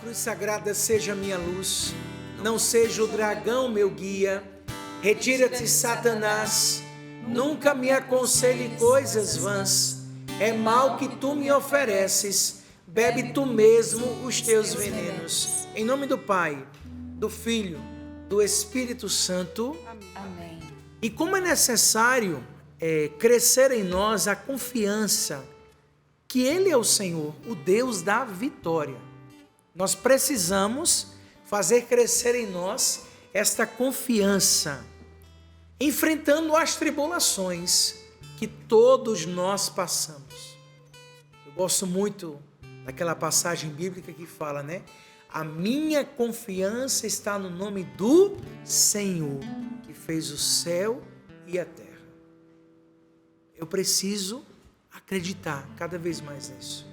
cruz sagrada seja minha luz, não seja o dragão meu guia. Retira-te, Satanás, nunca me aconselhe coisas vãs. É mal que tu me ofereces, bebe tu mesmo os teus venenos. Em nome do Pai, do Filho, do Espírito Santo. Amém. E como é necessário crescer em nós a confiança que Ele é o Senhor, o Deus da vitória. Nós precisamos fazer crescer em nós esta confiança, enfrentando as tribulações que todos nós passamos. Eu gosto muito daquela passagem bíblica que fala, né? A minha confiança está no nome do Senhor, que fez o céu e a terra. Eu preciso acreditar cada vez mais nisso.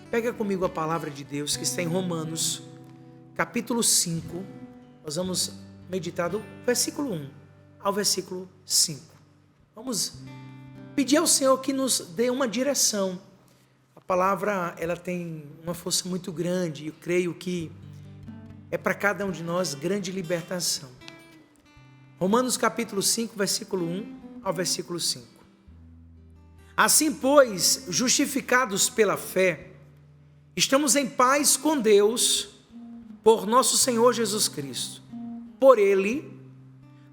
Pega comigo a palavra de Deus que está em Romanos, capítulo 5. Nós vamos meditar do versículo 1 ao versículo 5. Vamos pedir ao Senhor que nos dê uma direção. A palavra, ela tem uma força muito grande e eu creio que é para cada um de nós grande libertação. Romanos capítulo 5, versículo 1 ao versículo 5. Assim, pois, justificados pela fé, estamos em paz com Deus por nosso Senhor Jesus Cristo. Por Ele,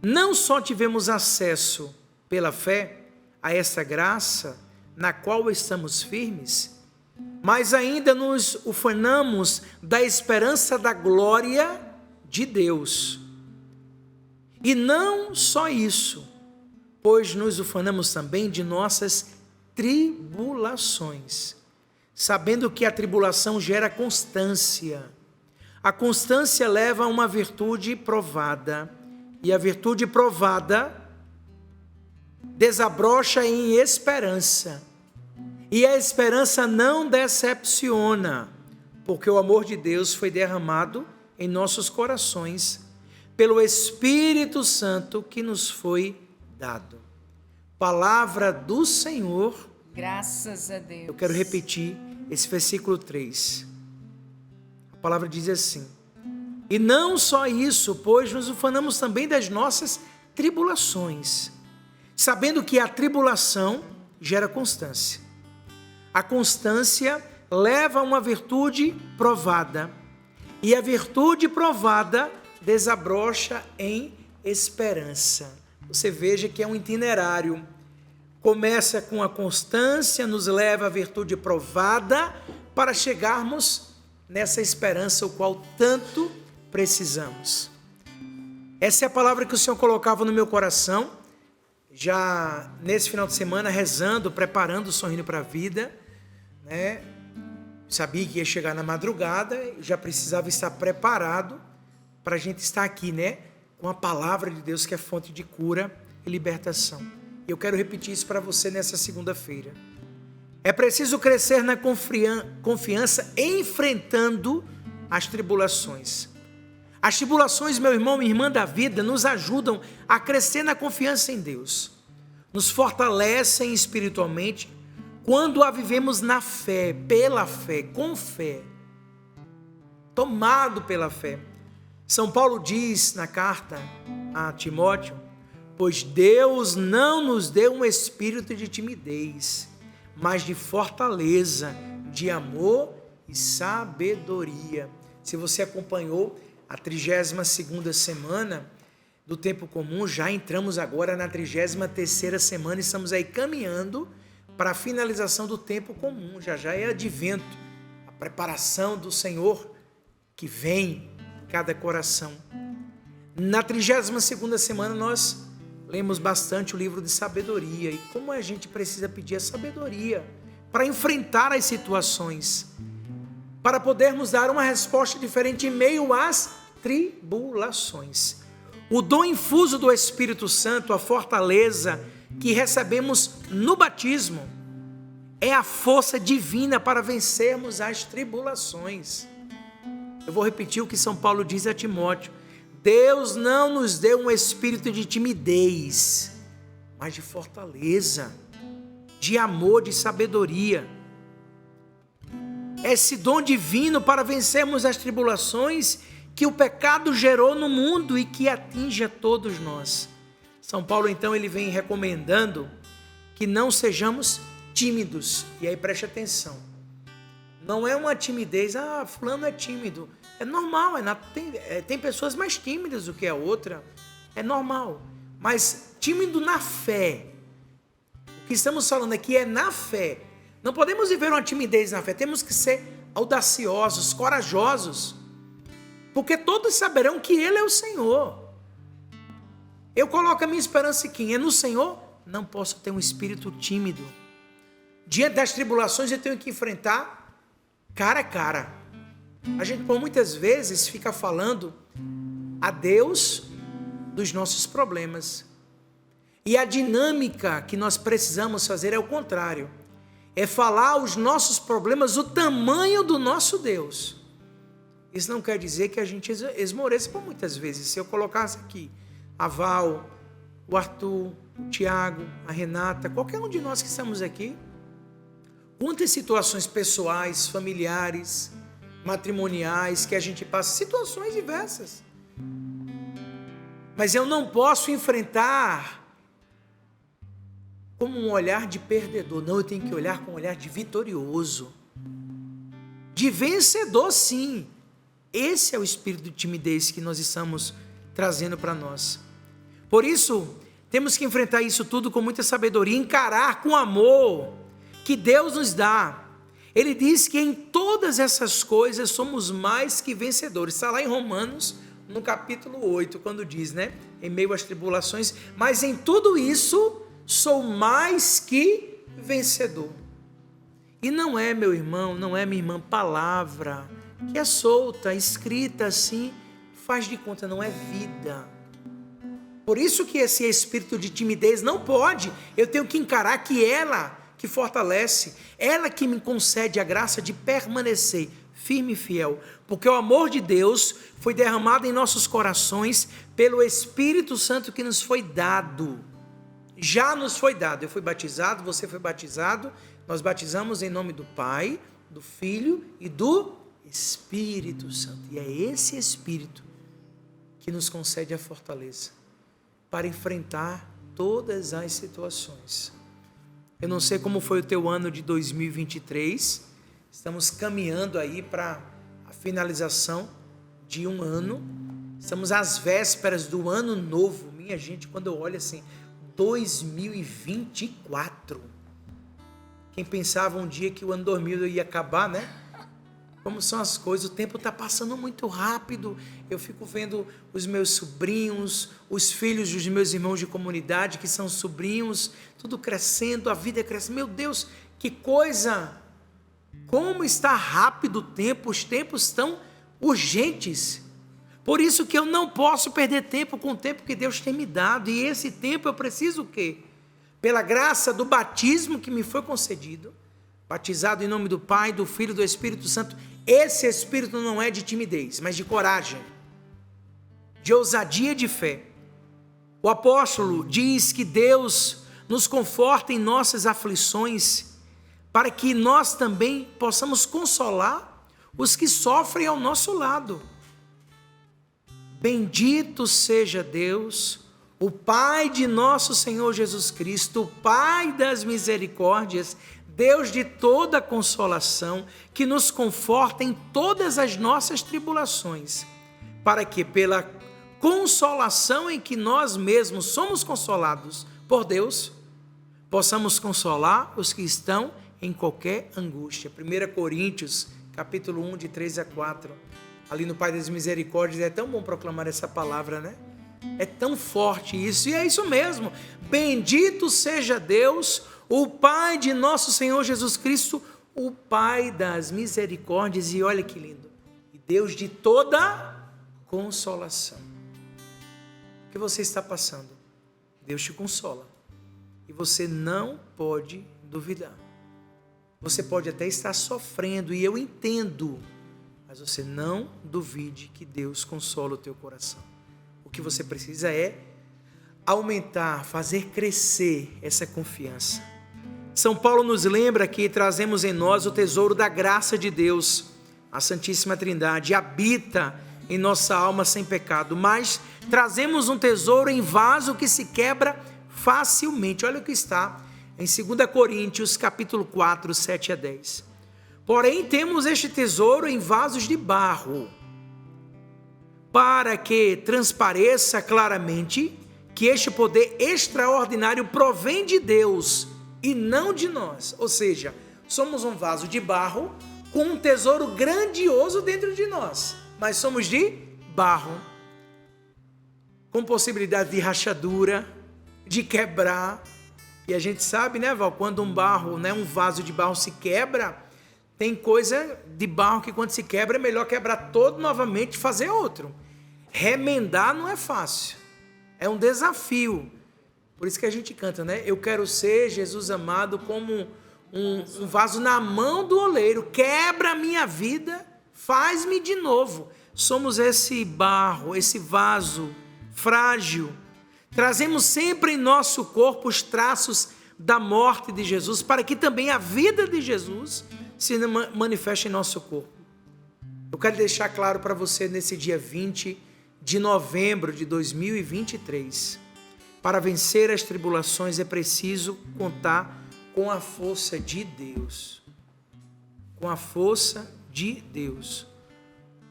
não só tivemos acesso pela fé a essa graça na qual estamos firmes, mas ainda nos ufanamos da esperança da glória de Deus. E não só isso, pois nos ufanamos também de nossas tribulações, sabendo que a tribulação gera constância. A constância leva a uma virtude provada, e a virtude provada desabrocha em esperança. E a esperança não decepciona, porque o amor de Deus foi derramado em nossos corações pelo Espírito Santo que nos foi dado. Palavra do Senhor. Graças a Deus. Eu quero repetir esse versículo 3. A palavra diz assim: e não só isso, pois nos ufanamos também das nossas tribulações, sabendo que a tribulação gera constância. A constância leva a uma virtude provada, e a virtude provada desabrocha em esperança. Você veja que é um itinerário. Começa com a constância, nos leva à virtude provada, para chegarmos nessa esperança, o qual tanto precisamos. Essa é a palavra que o Senhor colocava no meu coração, já nesse final de semana, rezando, preparando, sorrindo para a vida, né? Sabia que ia chegar na madrugada, já precisava estar preparado para a gente estar aqui, né? Com a palavra de Deus, que é fonte de cura e libertação. Eu quero repetir isso para você nessa segunda-feira. É preciso crescer na confiança, enfrentando as tribulações. As tribulações, meu irmão, minha irmã da vida, nos ajudam a crescer na confiança em Deus. Nos fortalecem espiritualmente quando a vivemos na fé, pela fé, com fé. Tomado pela fé. São Paulo diz na carta a Timóteo: pois Deus não nos deu um espírito de timidez, mas de fortaleza, de amor e sabedoria. Se você acompanhou a 32ª semana do tempo comum, já entramos agora na 33ª semana, estamos aí caminhando para a finalização do tempo comum. Já é advento, a preparação do Senhor que vem em cada coração. Na 32ª semana nós lemos bastante o livro de sabedoria e como a gente precisa pedir a sabedoria para enfrentar as situações, para podermos dar uma resposta diferente em meio às tribulações. O dom infuso do Espírito Santo, a fortaleza que recebemos no batismo, é a força divina para vencermos as tribulações. Eu vou repetir o que São Paulo diz a Timóteo: Deus não nos deu um espírito de timidez, mas de fortaleza, de amor, de sabedoria. É esse dom divino para vencermos as tribulações que o pecado gerou no mundo e que atinge a todos nós. São Paulo, então, ele vem recomendando que não sejamos tímidos. E aí preste atenção. Não é uma timidez, fulano é tímido. É normal, tem pessoas mais tímidas do que a outra. É normal. Mas tímido na fé. O que estamos falando aqui é na fé. Não podemos viver uma timidez na fé. Temos que ser audaciosos, corajosos. Porque todos saberão que Ele é o Senhor. Eu coloco a minha esperança em quem? É no Senhor? Não posso ter um espírito tímido. Diante das tribulações eu tenho que enfrentar cara a cara. A gente por muitas vezes fica falando a Deus dos nossos problemas. E a dinâmica que nós precisamos fazer é o contrário. É falar os nossos problemas, o tamanho do nosso Deus. Isso não quer dizer que a gente esmoreça por muitas vezes. Se eu colocasse aqui a Val, o Arthur, o Tiago, a Renata, qualquer um de nós que estamos aqui, quantas situações pessoais, familiares, matrimoniais que a gente passa, situações diversas. Mas eu não posso enfrentar como um olhar de perdedor. Não, eu tenho que olhar com um olhar de vitorioso. De vencedor, sim. Esse é o espírito de timidez que nós estamos trazendo para nós. Por isso, temos que enfrentar isso tudo com muita sabedoria, encarar com amor que Deus nos dá. Ele diz que em todas essas coisas somos mais que vencedores. Está lá em Romanos, no capítulo 8, quando diz, né? Em meio às tribulações, mas em tudo isso sou mais que vencedor. E não é, meu irmão, não é, minha irmã, palavra que é solta, escrita assim, faz de conta, não é vida. Por isso que esse espírito de timidez não pode, eu tenho que encarar que ela que fortalece, ela que me concede a graça de permanecer firme e fiel, porque o amor de Deus foi derramado em nossos corações pelo Espírito Santo que nos foi dado. Já nos foi dado. Eu fui batizado, você foi batizado, nós batizamos em nome do Pai, do Filho e do Espírito Santo. E é esse Espírito que nos concede a fortaleza para enfrentar todas as situações. Eu não sei como foi o teu ano de 2023, estamos caminhando aí para a finalização de um ano, estamos às vésperas do ano novo. Minha gente, quando eu olho assim, 2024, quem pensava um dia que o ano 2000 ia acabar, né? Como são as coisas, o tempo está passando muito rápido. Eu fico vendo os meus sobrinhos, os filhos dos meus irmãos de comunidade, que são sobrinhos, tudo crescendo, a vida crescendo. Meu Deus, que coisa! Como está rápido o tempo, os tempos estão urgentes. Por isso que eu não posso perder tempo com o tempo que Deus tem me dado. E esse tempo eu preciso o quê? Pela graça do batismo que me foi concedido, batizado em nome do Pai, do Filho e do Espírito Santo. Esse espírito não é de timidez, mas de coragem, de ousadia e de fé. O apóstolo diz que Deus nos conforta em nossas aflições, para que nós também possamos consolar os que sofrem ao nosso lado. Bendito seja Deus, o Pai de nosso Senhor Jesus Cristo, o Pai das misericórdias, Deus de toda consolação, que nos conforta em todas as nossas tribulações, para que pela consolação em que nós mesmos somos consolados por Deus, possamos consolar os que estão em qualquer angústia. 1 Coríntios, capítulo 1, de 3 a 4, ali no Pai das Misericórdias. É tão bom proclamar essa palavra, né? É tão forte isso, e é isso mesmo. Bendito seja Deus, o Pai de nosso Senhor Jesus Cristo, o Pai das misericórdias. E olha que lindo, e Deus de toda consolação. O que você está passando, Deus te consola, e você não pode duvidar. Você pode até estar sofrendo, e eu entendo, mas você não duvide que Deus consola o teu coração. O que você precisa é aumentar, fazer crescer essa confiança, São Paulo nos lembra que trazemos em nós o tesouro da graça de Deus, a Santíssima Trindade, habita em nossa alma sem pecado, mas trazemos um tesouro em vaso que se quebra facilmente. Olha o que está em 2 Coríntios, capítulo 4, 7 a 10. Porém, temos este tesouro em vasos de barro, para que transpareça claramente que este poder extraordinário provém de Deus e não de nós. Ou seja, somos um vaso de barro com um tesouro grandioso dentro de nós, mas somos de barro, com possibilidade de rachadura, de quebrar. E a gente sabe, né, Val, quando um vaso de barro se quebra, tem coisa de barro que quando se quebra é melhor quebrar todo novamente e fazer outro. Remendar não é fácil, é um desafio. Por isso que a gente canta, né? Eu quero ser, Jesus amado, como um vaso na mão do oleiro. Quebra a minha vida, faz-me de novo. Somos esse barro, esse vaso frágil. Trazemos sempre em nosso corpo os traços da morte de Jesus, para que também a vida de Jesus se manifeste em nosso corpo. Eu quero deixar claro para você nesse dia 20 de novembro de 2023, para vencer as tribulações é preciso contar com a força de Deus. Com a força de Deus.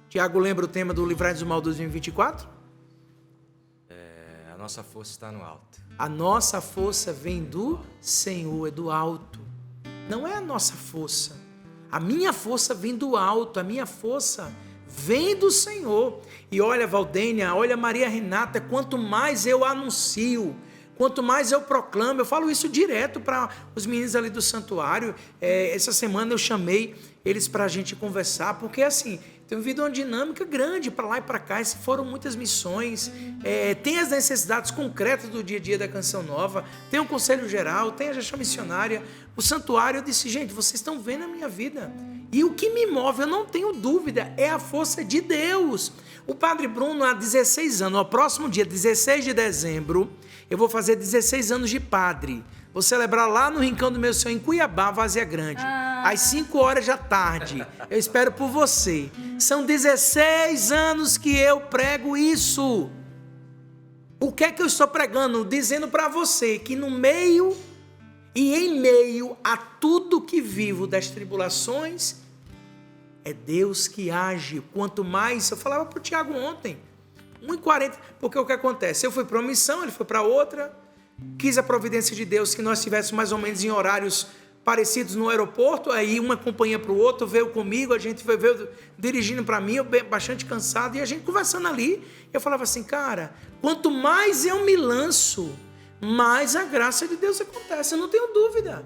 Tiago, lembra o tema do Livrai-nos do Mal 2024? A nossa força está no alto. A nossa força vem do Senhor, é do alto. Não é a nossa força. A minha força vem do alto, a minha força vem do Senhor. E olha, Valdênia, olha, Maria Renata, quanto mais eu anuncio, quanto mais eu proclamo, eu falo isso direto para os meninos ali do santuário. Essa semana eu chamei eles para a gente conversar, porque assim, tem vivido uma dinâmica grande para lá e para cá, foram muitas missões, tem as necessidades concretas do dia a dia da Canção Nova, tem o Conselho Geral, tem a gestão missionária, o santuário. Eu disse, gente, vocês estão vendo a minha vida, e o que me move, eu não tenho dúvida, é a força de Deus. O Padre Bruno, há 16 anos, no próximo dia 16 de dezembro, eu vou fazer 16 anos de padre. Vou celebrar lá no Rincão do Meu Senhor, em Cuiabá, Várzea Grande, às 5 horas da tarde. Eu espero por você. São 16 anos que eu prego isso. O que é que eu estou pregando? Dizendo para você que no meio e em meio a tudo que vivo das tribulações, é Deus que age. Quanto mais, eu falava para o Tiago ontem, 1h40, porque o que acontece? Eu fui para uma missão, ele foi para outra, quis a providência de Deus que nós estivéssemos mais ou menos em horários parecidos no aeroporto, aí uma companhia para o outro, veio comigo, a gente veio dirigindo para mim, eu bastante cansado, e a gente conversando ali, eu falava assim, cara, quanto mais eu me lanço, mais a graça de Deus acontece, eu não tenho dúvida.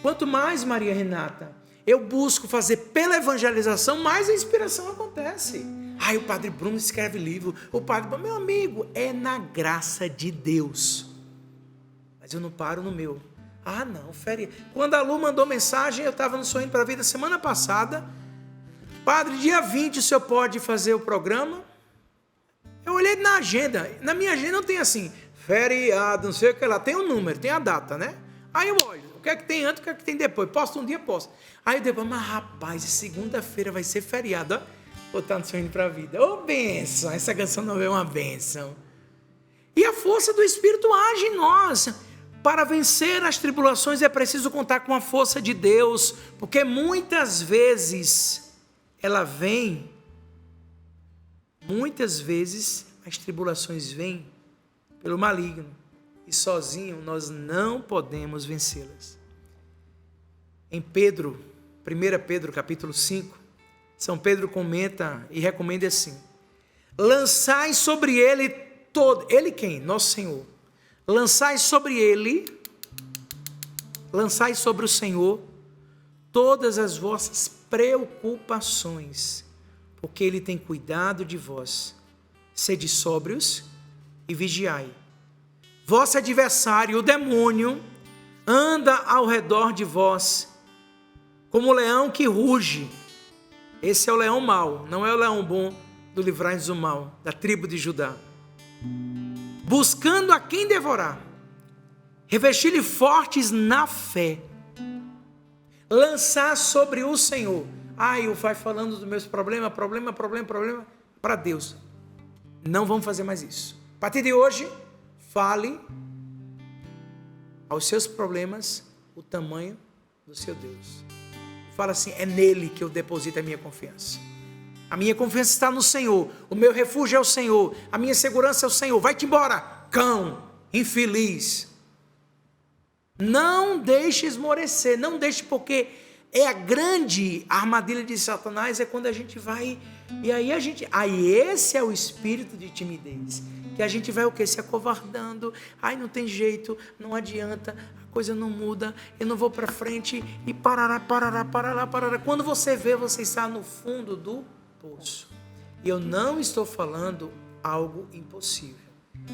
Quanto mais, Maria Renata, eu busco fazer pela evangelização, mais a inspiração acontece. O Padre Bruno escreve livro, meu amigo, é na graça de Deus. Mas eu não paro no meu. Não, férias. Quando a Lu mandou mensagem, eu estava no Sorrindo para a Vida semana passada. Padre, dia 20 o senhor pode fazer o programa? Eu olhei na agenda. Na minha agenda não tem assim, feriado, não sei o que lá. Tem um número, tem a data, né? Aí eu olho, o que é que tem antes, o que é que tem depois. Posto um dia, posto. Aí depois, mas rapaz, segunda-feira vai ser feriado, ó. Vou estar no Sorrindo para a Vida. Bênção, essa canção não é uma bênção. E a força do Espírito age em nós. Para vencer as tribulações é preciso contar com a força de Deus, porque muitas vezes ela vem, muitas vezes as tribulações vêm pelo maligno, e sozinho nós não podemos vencê-las. Em 1 Pedro capítulo 5, São Pedro comenta e recomenda assim, lançai sobre ele todo, ele quem? Nosso Senhor. Lançai sobre ele, lançai sobre o Senhor todas as vossas preocupações, porque ele tem cuidado de vós. Sede sóbrios e vigiai. Vosso adversário, o demônio, anda ao redor de vós, como o leão que ruge. Esse é o leão mau, não é o leão bom do Livrai-nos do Mal, da tribo de Judá. Buscando a quem devorar. revesti-lhe fortes na fé, lançar sobre o Senhor. Eu vai falando dos meus problemas, problema para Deus. Não vamos fazer mais isso. A partir de hoje, fale aos seus problemas o tamanho do seu Deus. Fala assim: é nele que eu deposito a minha confiança. A minha confiança está no Senhor. O meu refúgio é o Senhor. A minha segurança é o Senhor. Vai-te embora, cão infeliz. Não deixe esmorecer. Não deixe, porque é a grande armadilha de Satanás, é quando a gente vai, e aí esse é o espírito de timidez, que a gente vai o quê? Se acovardando, não tem jeito, não adianta, a coisa não muda, eu não vou para frente, e parará, quando você vê, você está no fundo do poço. E eu não estou falando algo impossível,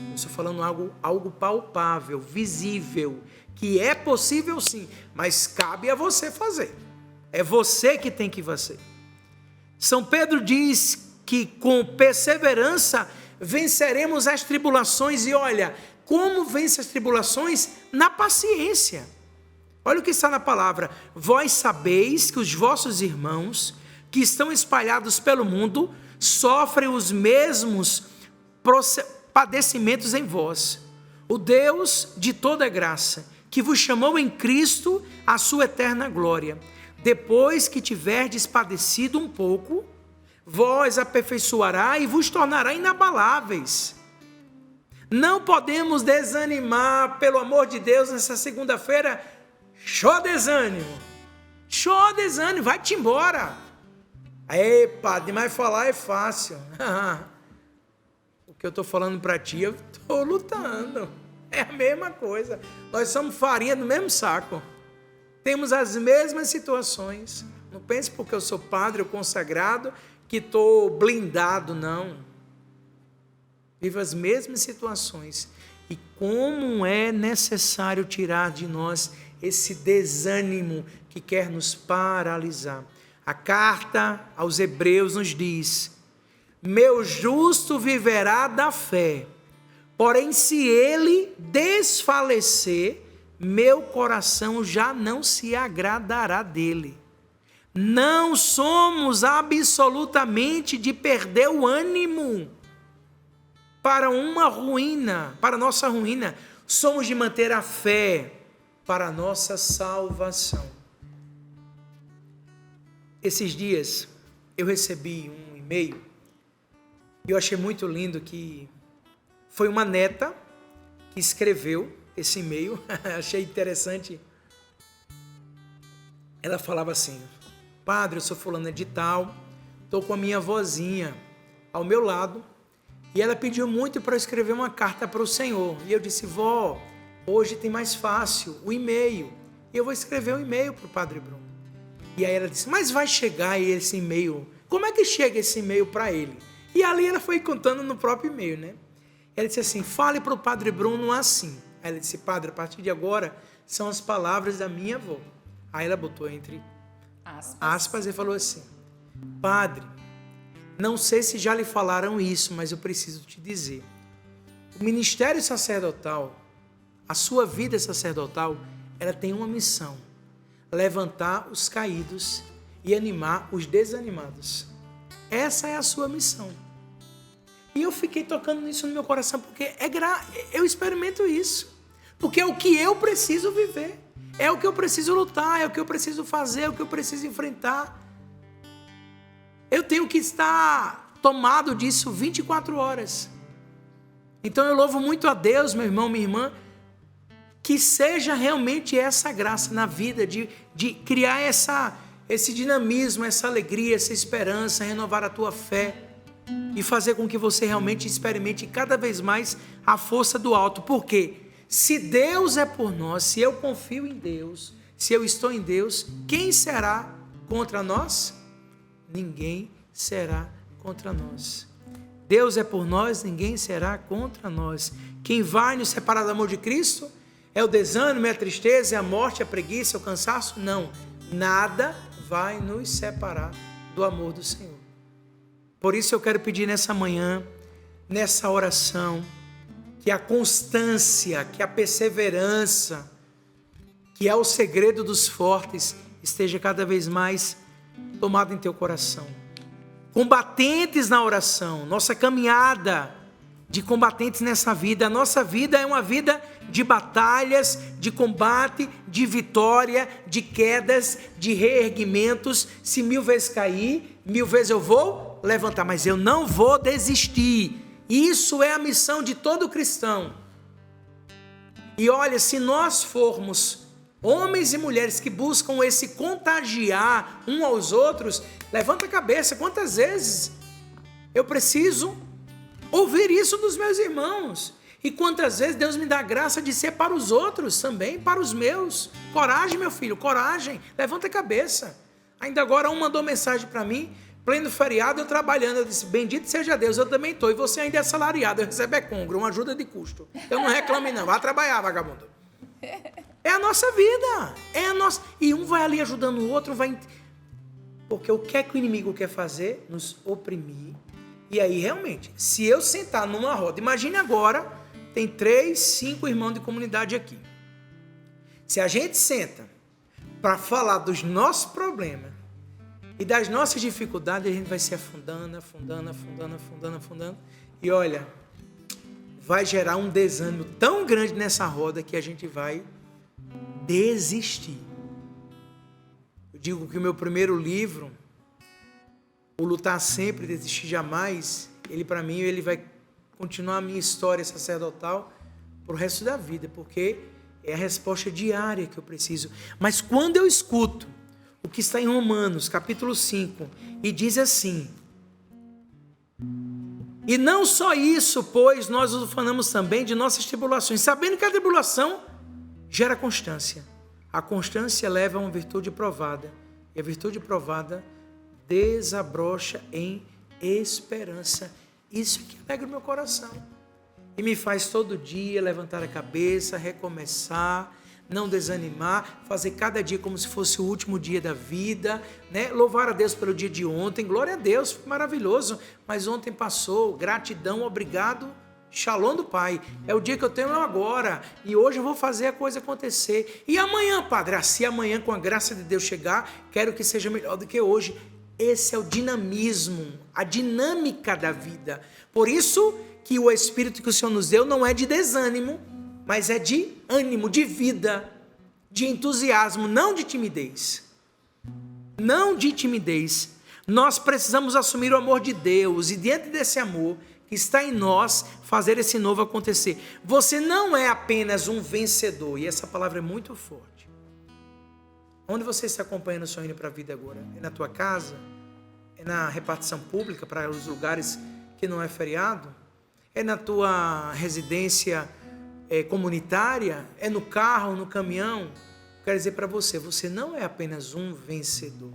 eu estou falando algo palpável, visível, que é possível sim, mas cabe a você fazer. É você que tem que fazer. São Pedro diz que com perseverança venceremos as tribulações. E olha, como vence as tribulações? Na paciência. Olha o que está na palavra: vós sabeis que os vossos irmãos que estão espalhados pelo mundo sofrem os mesmos padecimentos em vós. O Deus de toda graça, que vos chamou em Cristo à sua eterna glória, depois que tiverdes padecido um pouco, vós aperfeiçoará e vos tornará inabaláveis. Não podemos desanimar, pelo amor de Deus, nessa segunda-feira. Show desânimo, vai-te embora. Padre, mas falar é fácil. O que eu estou falando para ti, eu estou lutando. É a mesma coisa. Nós somos farinha do mesmo saco. Temos as mesmas situações. Não pense porque eu sou padre ou consagrado que estou blindado, não. Vivo as mesmas situações. E como é necessário tirar de nós esse desânimo que quer nos paralisar. A carta aos Hebreus nos diz: meu justo viverá da fé, porém se ele desfalecer, meu coração já não se agradará dele. Não somos absolutamente de perder o ânimo para uma ruína, para nossa ruína. Somos de manter a fé para a nossa salvação. Esses dias eu recebi um e-mail e eu achei muito lindo, que foi uma neta que escreveu esse e-mail. Achei interessante. Ela falava assim: padre, eu sou fulana de tal, estou com a minha vozinha ao meu lado e ela pediu muito para eu escrever uma carta para o Senhor. E eu disse: vó, hoje tem mais fácil, o e-mail. E eu vou escrever um e-mail para o Padre Bruno. E aí ela disse: mas vai chegar esse e-mail? Como é que chega esse e-mail para ele? E ali ela foi contando no próprio e-mail, né? Ela disse assim: fale para o Padre Bruno assim. Aí ela disse: padre, a partir de agora são as palavras da minha avó. Aí ela botou entre aspas e falou assim: padre, não sei se já lhe falaram isso, mas eu preciso te dizer. O ministério sacerdotal, a sua vida sacerdotal, ela tem uma missão: levantar os caídos e animar os desanimados. Essa é a sua missão. E eu fiquei tocando nisso no meu coração, porque eu experimento isso. Porque é o que eu preciso viver. É o que eu preciso lutar, é o que eu preciso fazer, é o que eu preciso enfrentar. Eu tenho que estar tomado disso 24 horas. Então eu louvo muito a Deus, meu irmão, minha irmã, que seja realmente essa graça na vida de criar esse dinamismo, essa alegria, essa esperança, renovar a tua fé e fazer com que você realmente experimente cada vez mais a força do alto. Porque se Deus é por nós, se eu confio em Deus, se eu estou em Deus, quem será contra nós? Ninguém será contra nós. Deus é por nós, ninguém será contra nós. Quem vai nos separar do amor de Cristo? É o desânimo, é a tristeza, é a morte, é a preguiça, é o cansaço? Não. Nada vai nos separar do amor do Senhor. Por isso eu quero pedir nessa manhã, nessa oração, que a constância, que a perseverança, que é o segredo dos fortes, esteja cada vez mais tomado em teu coração. Combatentes na oração, nossa caminhada de combatentes nessa vida. A nossa vida é uma vida de batalhas, de combate, de vitória, de quedas, de reerguimentos. Se 1000 vezes cair, 1000 vezes eu vou levantar, mas eu não vou desistir. Isso é a missão de todo cristão. E olha, se nós formos homens e mulheres que buscam esse contagiar um aos outros, levanta a cabeça, quantas vezes eu preciso ouvir isso dos meus irmãos? E quantas vezes Deus me dá a graça de ser para os outros também, para os meus. Coragem, meu filho, coragem, levanta a cabeça. Ainda agora um mandou mensagem para mim, pleno feriado, eu trabalhando, eu disse, bendito seja Deus, eu também estou, e você ainda é assalariado, eu recebo é congro, uma ajuda de custo. Eu não reclame não, vá trabalhar, vagabundo. É a nossa vida, é a nossa. E um vai ali ajudando o outro, vai. Porque o que é que o inimigo quer fazer? Nos oprimir. E aí, realmente, se eu sentar numa roda, imagine agora, tem 3, 5 irmãos de comunidade aqui. Se a gente senta para falar dos nossos problemas e das nossas dificuldades, a gente vai se afundando. E olha, vai gerar um desânimo tão grande nessa roda que a gente vai desistir. Eu digo que o meu primeiro livro, O Lutar Sempre, Desistir Jamais, ele para mim, ele vai continuar a minha história sacerdotal pro resto da vida, porque é a resposta diária que eu preciso. Mas quando eu escuto o que está em Romanos, capítulo 5, e diz assim: e não só isso, pois nós nos ufanamos também de nossas tribulações, sabendo que a tribulação gera constância. A constância leva a uma virtude provada, e a virtude provada desabrocha em esperança. Isso que alegra o meu coração e me faz todo dia levantar a cabeça, recomeçar, não desanimar, fazer cada dia como se fosse o último dia da vida, né? Louvar a Deus pelo dia de ontem, glória a Deus, foi maravilhoso, mas ontem passou, gratidão, obrigado, shalom do Pai, é o dia que eu tenho agora, e hoje eu vou fazer a coisa acontecer. E amanhã, Padre, se amanhã com a graça de Deus chegar, quero que seja melhor do que hoje. Esse é o dinamismo, a dinâmica da vida. Por isso que o Espírito que o Senhor nos deu não é de desânimo, mas é de ânimo, de vida, de entusiasmo, não de timidez. Não de timidez. Nós precisamos assumir o amor de Deus e diante desse amor que está em nós, fazer esse novo acontecer. Você não é apenas um vencedor, e essa palavra é muito forte. Onde você está acompanhando o seu hino para a vida agora? É na tua casa? É na repartição pública para os lugares que não é feriado? É na tua residência comunitária? É no carro, no caminhão? Quero dizer para você, você não é apenas um vencedor.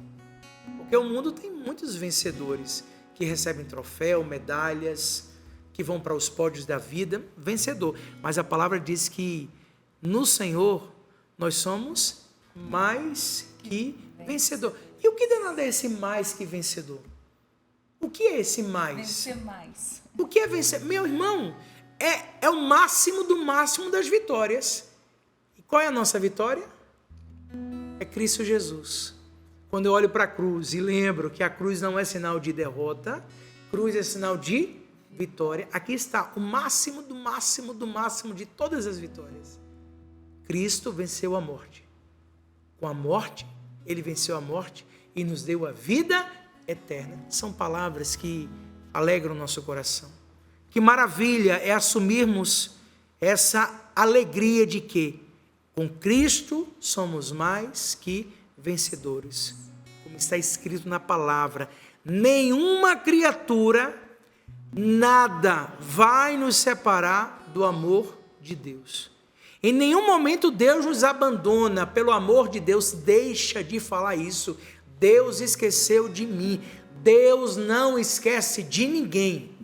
Porque o mundo tem muitos vencedores que recebem troféu, medalhas, que vão para os pódios da vida, vencedor. Mas a palavra diz que no Senhor nós somos mais que vencedor. E o que danado é esse mais que vencedor? O que é esse mais? Vencer mais. O que é vencer? Meu irmão, é o máximo do máximo das vitórias. E qual é a nossa vitória? É Cristo Jesus. Quando eu olho para a cruz e lembro que a cruz não é sinal de derrota, cruz é sinal de vitória. Aqui está o máximo do máximo do máximo de todas as vitórias. Cristo venceu a morte. Com a morte, ele venceu a morte e nos deu a vida eterna. São palavras que alegram o nosso coração. Que maravilha é assumirmos essa alegria de que com Cristo somos mais que vencedores. Como está escrito na palavra, nenhuma criatura, nada vai nos separar do amor de Deus. Em nenhum momento Deus nos abandona, pelo amor de Deus, deixa de falar isso. Deus esqueceu de mim, Deus não esquece de ninguém.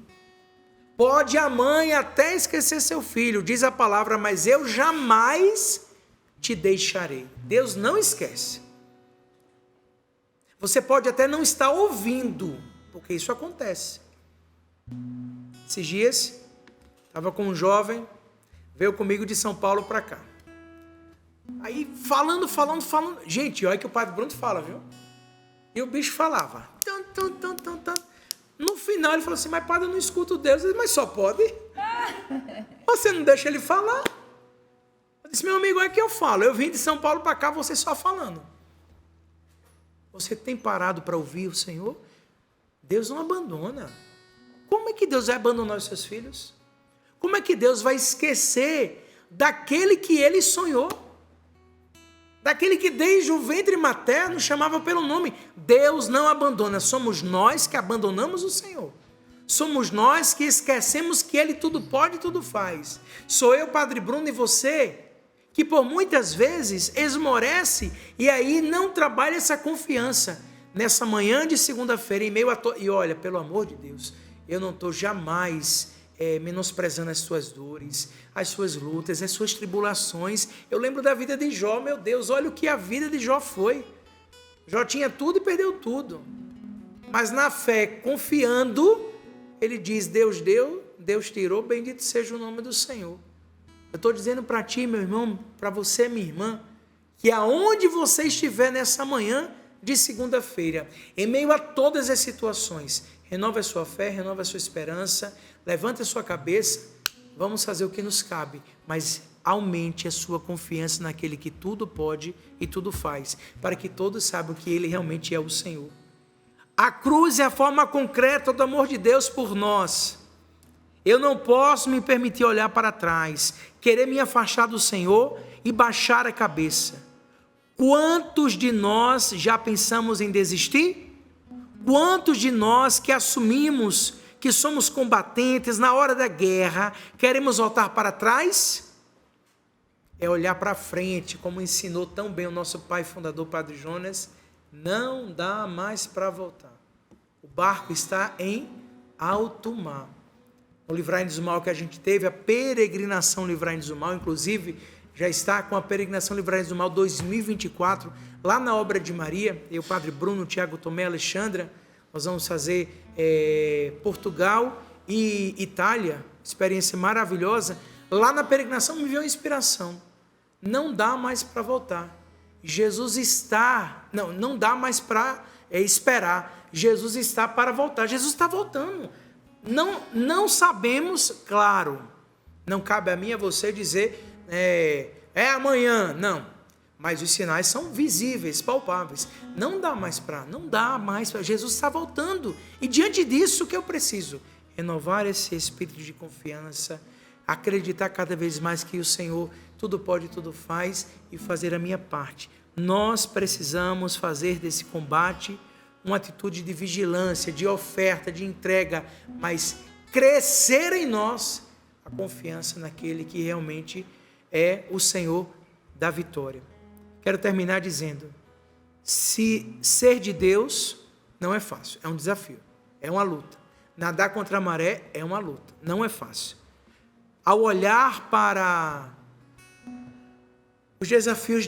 Pode a mãe até esquecer seu filho, diz a palavra, mas eu jamais te deixarei. Deus não esquece. Você pode até não estar ouvindo, porque isso acontece. Esses dias, Estava com um jovem, veio comigo de São Paulo para cá. Aí falando. Gente, olha que o Padre Bruno fala, viu? E o bicho falava. No final ele falou assim, mas padre, eu não escuto Deus. Eu disse, mas só pode. Você não deixa ele falar. Eu disse, meu amigo, é que eu falo. Eu vim de São Paulo para cá, você só falando. Você tem parado para ouvir o Senhor? Deus não abandona. Como é que Deus vai abandonar os seus filhos? Como é que Deus vai esquecer daquele que ele sonhou? Daquele que desde o ventre materno chamava pelo nome. Deus não abandona. Somos nós que abandonamos o Senhor. Somos nós que esquecemos que Ele tudo pode e tudo faz. Sou eu, Padre Bruno, e você, que por muitas vezes esmorece e aí não trabalha essa confiança. Nessa manhã de segunda-feira, em meio a... E olha, pelo amor de Deus, eu não estou jamais menosprezando as suas dores, as suas lutas, as suas tribulações. Eu lembro da vida de Jó, meu Deus, olha o que a vida de Jó foi. Jó tinha tudo e perdeu tudo. Mas na fé, confiando, ele diz, Deus deu, Deus tirou, bendito seja o nome do Senhor. Eu estou dizendo para ti, meu irmão, para você, minha irmã, que aonde você estiver nessa manhã de segunda-feira, em meio a todas as situações, renove a sua fé, renove a sua esperança, levante a sua cabeça, vamos fazer o que nos cabe, mas aumente a sua confiança naquele que tudo pode e tudo faz, para que todos saibam que Ele realmente é o Senhor. A cruz é a forma concreta do amor de Deus por nós. Eu não posso me permitir olhar para trás, querer me afastar do Senhor e baixar a cabeça. Quantos de nós já pensamos em desistir? Quantos de nós que assumimos que somos combatentes na hora da guerra, queremos voltar para trás? É olhar para frente, como ensinou tão bem o nosso pai fundador, Padre Jonas, não dá mais para voltar. O barco está em alto mar. No Livrai-nos do Mal que a gente teve, a peregrinação Livrai-nos do Mal, inclusive já está com a peregrinação Livrai-nos do Mal 2024, lá na Obra de Maria, eu, Padre Bruno, Tiago Tomé, Alexandra, nós vamos fazer Portugal e Itália, experiência maravilhosa. Lá na peregrinação me veio uma inspiração, não dá mais para voltar, Jesus está, não dá mais para esperar, Jesus está para voltar, Jesus está voltando. Não sabemos, claro, não cabe a mim e a você dizer, amanhã, não, mas os sinais são visíveis, palpáveis, não dá mais para, Jesus está voltando, e diante disso o que eu preciso? Renovar esse espírito de confiança, acreditar cada vez mais que o Senhor tudo pode, tudo faz, e fazer a minha parte. Nós precisamos fazer desse combate uma atitude de vigilância, de oferta, de entrega, mas crescer em nós a confiança naquele que realmente é o Senhor da vitória. Quero terminar dizendo, se ser de Deus não é fácil, é um desafio, é uma luta. Nadar contra a maré é uma luta, não é fácil. Ao olhar para os desafios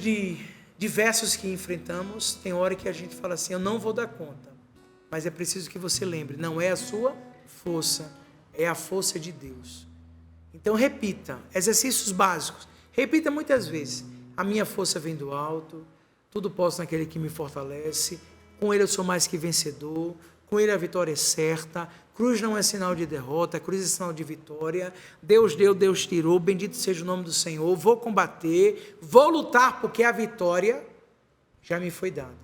diversos que enfrentamos, tem hora que a gente fala assim, eu não vou dar conta, mas é preciso que você lembre, não é a sua força, é a força de Deus. Então repita, exercícios básicos, repita muitas vezes, a minha força vem do alto, tudo posso naquele que me fortalece, com Ele eu sou mais que vencedor, com Ele a vitória é certa, cruz não é sinal de derrota, cruz é sinal de vitória, Deus deu, Deus tirou, bendito seja o nome do Senhor, vou combater, vou lutar, porque a vitória já me foi dada,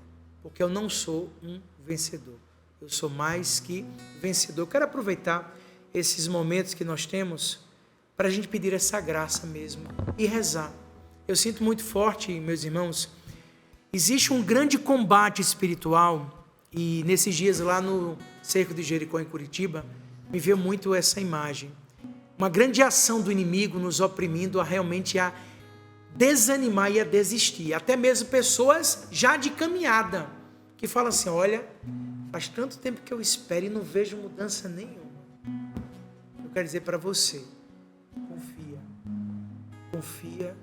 porque eu não sou um vencedor, eu sou mais que vencedor. Eu quero aproveitar esses momentos que nós temos para a gente pedir essa graça mesmo e rezar. Eu sinto muito forte, meus irmãos, existe um grande combate espiritual. E nesses dias lá no Cerco de Jericó, em Curitiba, me veio muito essa imagem. Uma grande ação do inimigo nos oprimindo realmente a desanimar e a desistir. Até mesmo pessoas já de caminhada, que falam assim, olha, faz tanto tempo que eu espero e não vejo mudança nenhuma. Eu quero dizer para você, confia,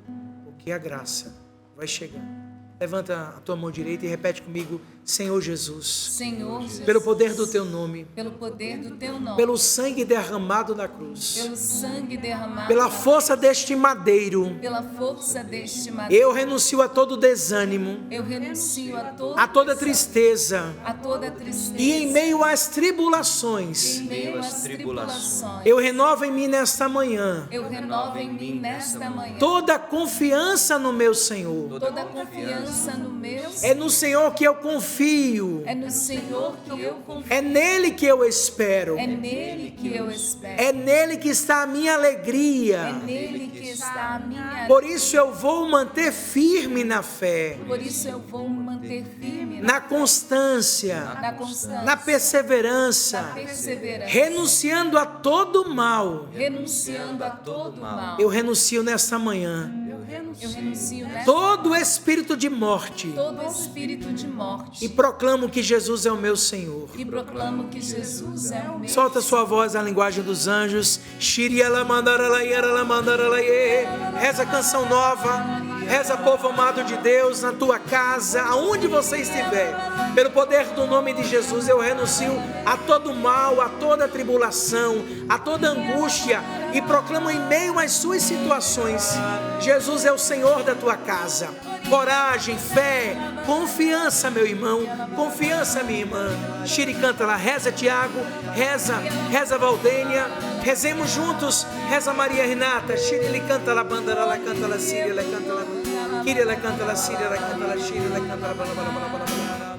porque a graça vai chegar. Levanta a tua mão direita e repete comigo: Senhor Jesus, Senhor Jesus, pelo poder do teu nome, pelo poder do teu nome, pelo sangue derramado na cruz, pelo sangue derramado, pela força deste madeiro, pela força deste madeiro, eu renuncio a todo desânimo, eu renuncio a toda tristeza, a toda tristeza, e em meio às tribulações, em meio às tribulações, eu renovo em mim nesta manhã eu renovo em mim nesta manhã toda a confiança no meu Senhor. toda a confiança no meu É no Senhor que eu confio, é no Senhor que eu confio, é nele que eu espero, é nele que eu espero, é nele que está a minha é alegria. nele que está a minha Por isso eu vou manter firme na fé, por isso eu vou me manter firme na constância, na constância, na perseverança, perseverança, renunciando a todo mal. renunciando a todo mal. Eu renuncio nesta manhã Eu renuncio nesta todo espírito de morte todo espírito de morte e proclamo que Jesus é o meu Senhor. e proclamo que Jesus é o meu. Solta sua voz na linguagem dos anjos. Reza a canção nova. Reza, povo amado de Deus, na tua casa, aonde você estiver. Pelo poder do nome de Jesus, eu renuncio a todo mal, a toda tribulação, a toda angústia e proclamo em meio às suas situações: Jesus é o Senhor da tua casa. Coragem, fé, confiança, meu irmão, confiança, minha irmã. Shiri canta lá, reza Tiago, reza Valdênia, rezemos juntos, reza Maria Renata. Shiri ele canta lá, bandara, ela canta lá, Síria, ela canta lá, Kiri, ela canta lá, Síria, ela canta lá, Shiri, ela canta lá,